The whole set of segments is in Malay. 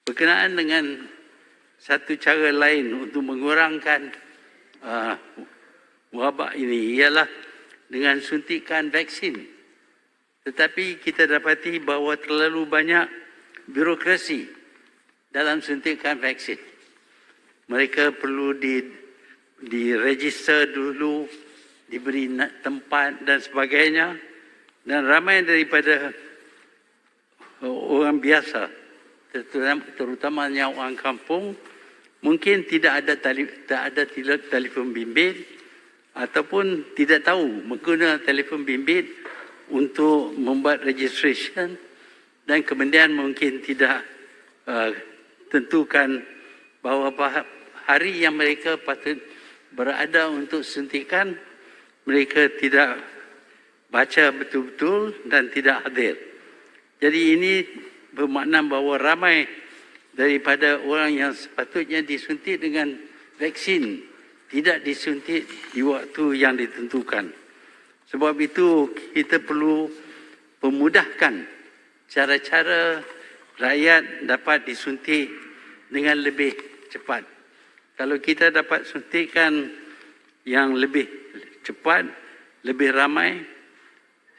Berkenaan dengan satu cara lain untuk mengurangkan wabak ini ialah dengan suntikan vaksin. Tetapi kita dapati bahawa terlalu banyak birokrasi dalam suntikan vaksin. Mereka perlu diregister dulu, diberi tempat dan sebagainya. Dan ramai daripada orang biasa, terutamanya orang kampung, mungkin tidak ada telefon bimbit ataupun tidak tahu menggunakan telefon bimbit untuk membuat registration, dan kemudian mungkin tidak tentukan bahawa hari yang mereka patut berada untuk suntikan, mereka tidak baca betul-betul dan tidak hadir. Jadi ini bermakna bahawa ramai daripada orang yang sepatutnya disuntik dengan vaksin tidak disuntik di waktu yang ditentukan. Sebab itu kita perlu memudahkan cara-cara rakyat dapat disuntik dengan lebih cepat. Kalau kita dapat suntikan yang lebih cepat, lebih ramai,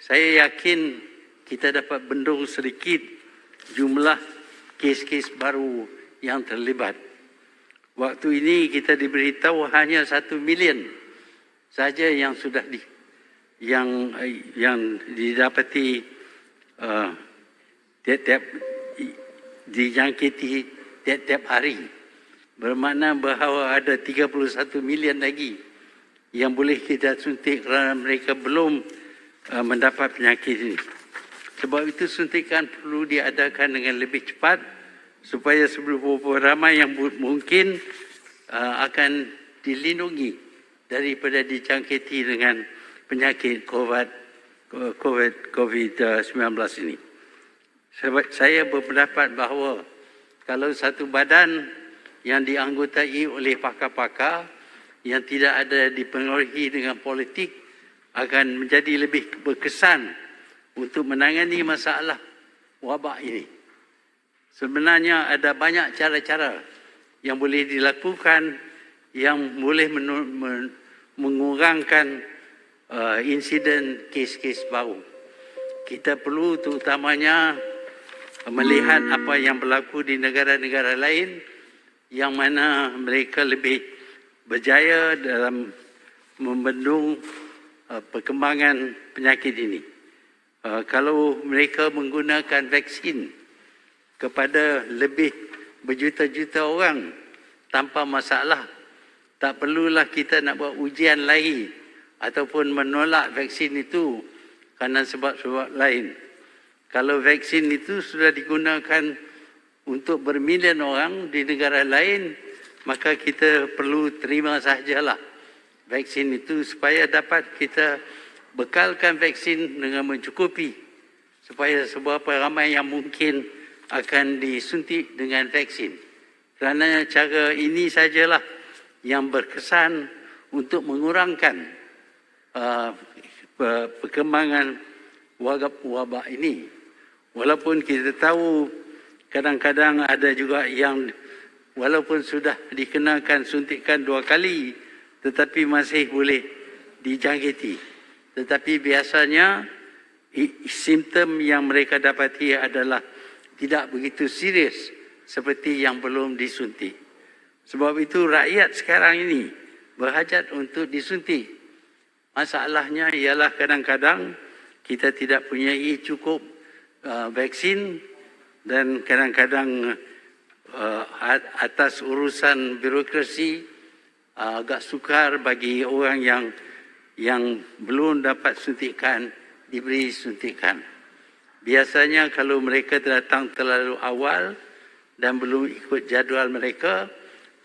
saya yakin kita dapat bendung sedikit jumlah kes-kes baru yang terlibat. Waktu ini kita diberitahu hanya 1 milion saja yang sudah yang didapati dijangkiti tiap-tiap hari. Bermakna bahawa ada 31 milion lagi yang boleh kita suntik kerana mereka belum mendapat penyakit ini. Sebab itu suntikan perlu diadakan dengan lebih cepat supaya seberapa ramai yang mungkin akan dilindungi daripada dijangkiti dengan penyakit COVID-19 ini. Sebab saya berpendapat bahawa kalau satu badan yang dianggotai oleh pakar-pakar yang tidak ada dipengaruhi dengan politik akan menjadi lebih berkesan untuk menangani masalah wabak ini. Sebenarnya ada banyak cara-cara yang boleh dilakukan yang boleh mengurangkan insiden kes-kes baru. Kita perlu terutamanya melihat apa yang berlaku di negara-negara lain yang mana mereka lebih berjaya dalam membendung perkembangan penyakit ini. Kalau mereka menggunakan vaksin kepada lebih berjuta-juta orang tanpa masalah, tak perlulah kita nak buat ujian lagi ataupun menolak vaksin itu kerana sebab-sebab lain. Kalau vaksin itu sudah digunakan untuk bermilion orang di negara lain, maka kita perlu terima sahajalah vaksin itu supaya dapat kita bekalkan vaksin dengan mencukupi supaya seberapa ramai yang mungkin akan disuntik dengan vaksin. Kerana cara ini sajalah yang berkesan untuk mengurangkan perkembangan wabak ini. Walaupun kita tahu kadang-kadang ada juga yang walaupun sudah dikenakan suntikan 2 kali tetapi masih boleh dijangkiti. Tetapi biasanya simptom yang mereka dapati adalah tidak begitu serius seperti yang belum disuntik. Sebab itu rakyat sekarang ini berhajat untuk disuntik. Masalahnya ialah kadang-kadang kita tidak punyai cukup vaksin dan kadang-kadang atas urusan birokrasi agak sukar bagi orang yang belum dapat suntikan diberi suntikan. Biasanya kalau mereka datang terlalu awal dan belum ikut jadual mereka,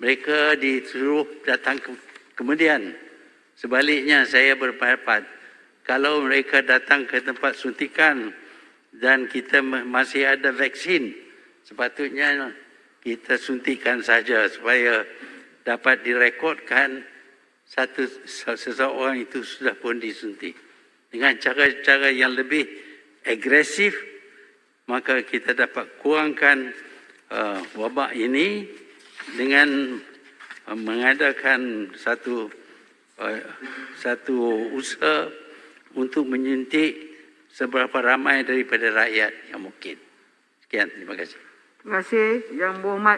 mereka disuruh datang kemudian. Sebaliknya saya berpendapat kalau mereka datang ke tempat suntikan dan kita masih ada vaksin, sepatutnya kita suntikan saja supaya dapat direkodkan seseorang itu sudah pun disuntik. Dengan cara-cara yang lebih agresif, maka kita dapat kurangkan wabak ini dengan mengadakan satu usaha untuk menyuntik seberapa ramai daripada rakyat yang mungkin. Sekian, terima kasih. Terima kasih Yang Berhormat